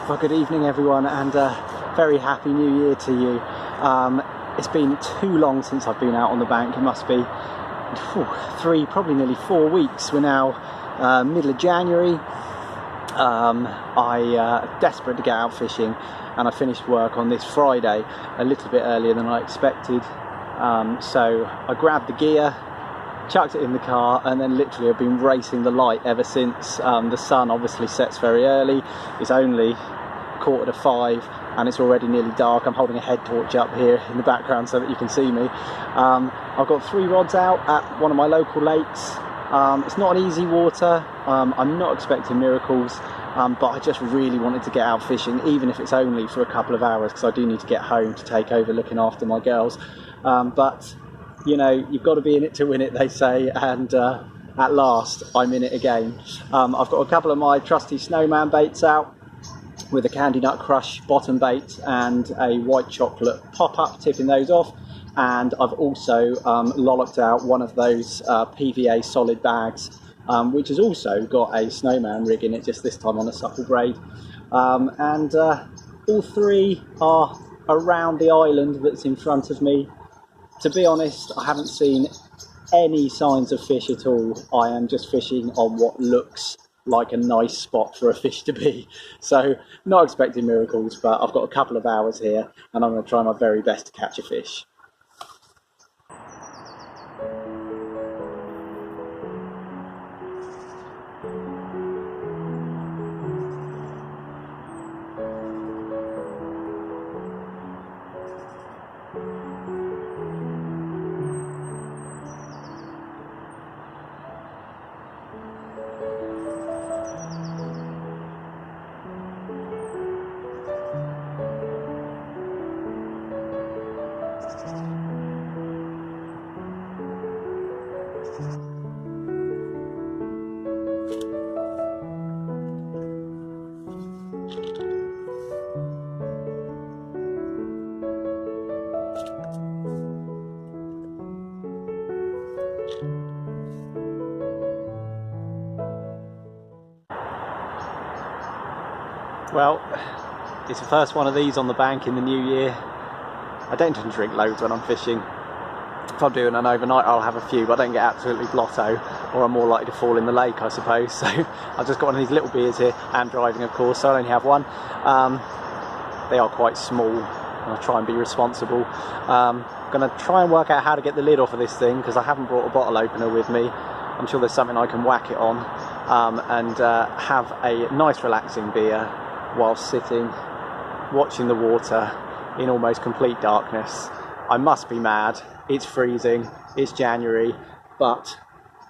Well, good evening everyone, and very happy new year to you. It's been too long since I've been out on the bank. It must be probably nearly 4 weeks. We're now middle of January. I'm desperate to get out fishing, and I finished work on this Friday a little bit earlier than I expected. So I grabbed the gear, chucked it in the car, and then literally I've been racing the light ever since. The sun obviously sets very early. It's only 4:45 and it's already nearly dark. I'm holding a head torch up here in the background so that you can see me. I've got 3 rods out at one of my local lakes. It's not an easy water. I'm not expecting miracles, but I just really wanted to get out fishing, even if it's only for a couple of hours, because I do need to get home to take over looking after my girls. But you know, you've got to be in it to win it, they say, and at last I'm in it again. I've got a couple of my trusty snowman baits out with a Candy Nut Crush bottom bait and a white chocolate pop-up, tipping those off. And I've also lolloped out one of those PVA solid bags, which has also got a snowman rig in it, just this time on a supple braid. And all 3 are around the island that's in front of me. To be honest, I haven't seen any signs of fish at all. I am just fishing on what looks like a nice spot for a fish to be. So, not expecting miracles, but I've got a couple of hours here and I'm going to try my very best to catch a fish. Well, it's the first one of these on the bank in the new year. I don't tend to drink loads when I'm fishing. If I'm doing an overnight, I'll have a few, but I don't get absolutely blotto, or I'm more likely to fall in the lake, I suppose. So I've just got one of these little beers here, and driving of course, so I only have one. They are quite small, and I'll try and be responsible. I'm going to try and work out how to get the lid off of this thing, because I haven't brought a bottle opener with me. I'm sure there's something I can whack it on, and have a nice relaxing beer while sitting, watching the water in almost complete darkness. I must be mad. It's freezing, it's January, but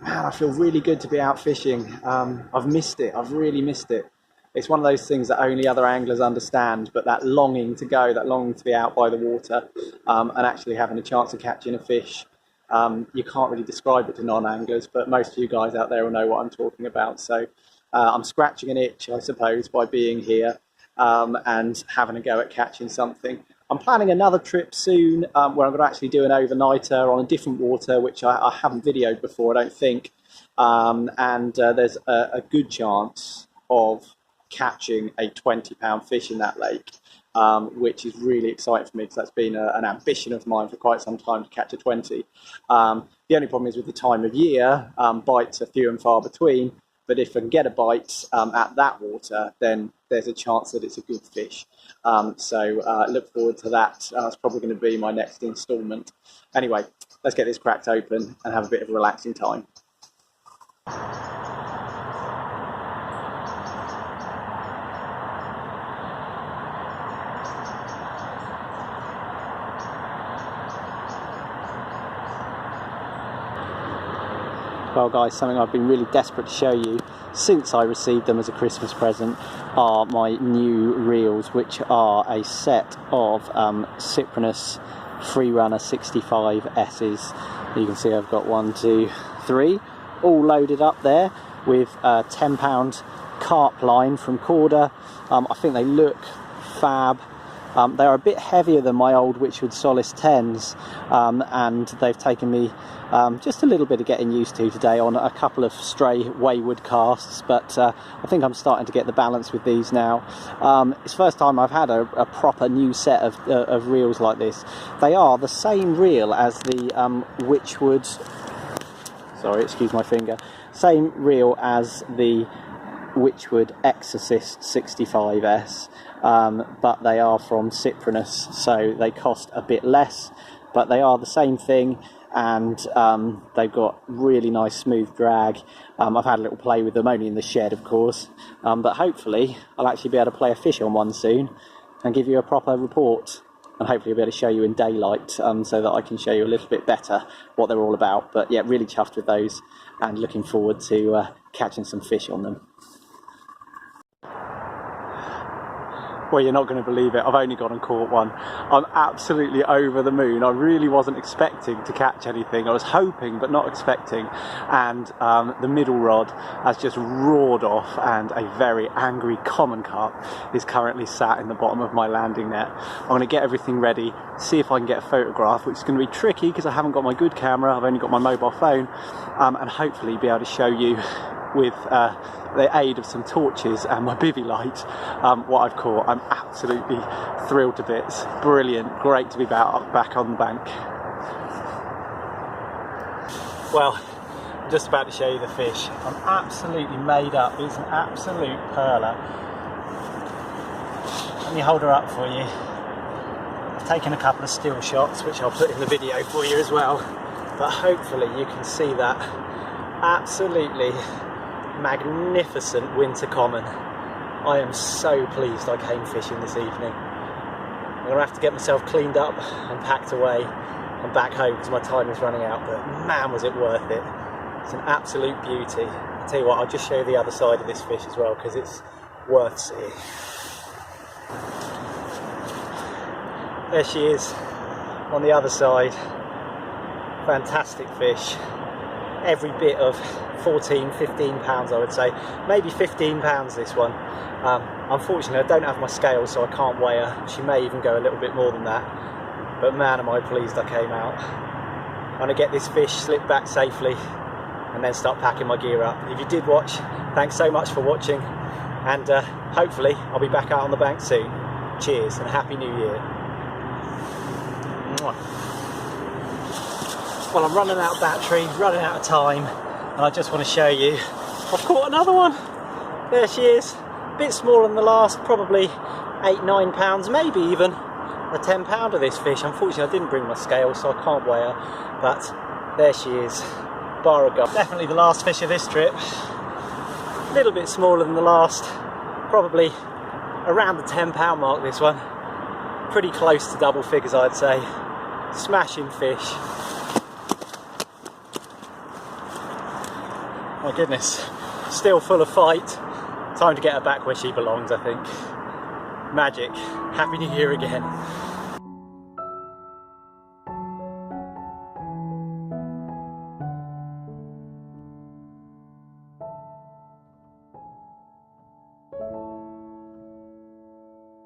man, I feel really good to be out fishing. I've missed it, I've really missed it. It's one of those things that only other anglers understand, but that longing to go, that longing to be out by the water, and actually having a chance of catching a fish. You can't really describe it to non-anglers, but most of you guys out there will know what I'm talking about. So I'm scratching an itch, I suppose, by being here and having a go at catching something. I'm planning another trip soon where I'm going to actually do an overnighter on a different water, which I haven't videoed before, I don't think. And there's a good chance of catching a 20-pound fish in that lake, which is really exciting for me, because that's been an ambition of mine for quite some time, to catch a 20. The only problem is with the time of year, bites are few and far between. But if I can get a bite at that water, then there's a chance that it's a good fish. So look forward to that. It's probably going to be my next instalment. Anyway, let's get this cracked open and have a bit of a relaxing time. Well guys, something I've been really desperate to show you since I received them as a Christmas present are my new reels, which are a set of Cyprinus Freerunner 65S's. You can see I've got 1, 2, 3, all loaded up there with a 10-pound carp line from Corda. I think they look fab. They are a bit heavier than my old Witchwood Solace 10s, and they've taken me just a little bit of getting used to today on a couple of stray wayward casts, but I think I'm starting to get the balance with these now. It's the first time I've had a proper new set of reels like this. They are the same reel as the Witchwood, sorry, excuse my finger, same reel as the Witchwood Exorcist 65S, but they are from Cyprinus, so they cost a bit less, but they are the same thing, and they've got really nice smooth drag. I've had a little play with them, only in the shed of course, but hopefully I'll actually be able to play a fish on one soon and give you a proper report, and hopefully I'll be able to show you in daylight, so that I can show you a little bit better what they're all about. But yeah, really chuffed with those and looking forward to catching some fish on them. Well, you're not going to believe it, I've only gone and caught one. I'm absolutely over the moon. I really wasn't expecting to catch anything. I was hoping but not expecting, and the middle rod has just roared off, and a very angry common carp is currently sat in the bottom of my landing net. I'm going to get everything ready, see if I can get a photograph, which is going to be tricky because I haven't got my good camera, I've only got my mobile phone, and hopefully be able to show you with the aid of some torches and my bivvy light what I've caught. I'm absolutely thrilled to bits. Brilliant, great to be back on the bank. Well, I'm just about to show you the fish. I'm absolutely made up. It's an absolute perler. Let me hold her up for you. I've taken a couple of still shots which I'll put in the video for you as well, but hopefully you can see that absolutely magnificent winter common. I am so pleased I came fishing this evening. I'm going to have to get myself cleaned up and packed away and back home because my time is running out, but man was it worth it. It's an absolute beauty. I'll tell you what, I'll just show you the other side of this fish as well because it's worth seeing. There she is on the other side. Fantastic fish. Every bit of 14, 15 pounds I would say, maybe 15 pounds this one. Unfortunately I don't have my scale so I can't weigh her. She may even go a little bit more than that, but man am I pleased I came out. I'm going to get this fish slipped back safely and then start packing my gear up. If you did watch, thanks so much for watching, and hopefully I'll be back out on the bank soon. Cheers and Happy New Year. Well, I'm running out of battery, running out of time, and I just want to show you I've caught another one. There she is, a bit smaller than the last, probably 8-9 pounds, maybe even a 10 pounder this fish. Unfortunately I didn't bring my scale so I can't weigh her, but there she is, bar of gold. Definitely the last fish of this trip, a little bit smaller than the last, probably around the 10 pound mark this one, pretty close to double figures I'd say. Smashing fish. My goodness, still full of fight. Time to get her back where she belongs, I think. Magic. Happy New Year again.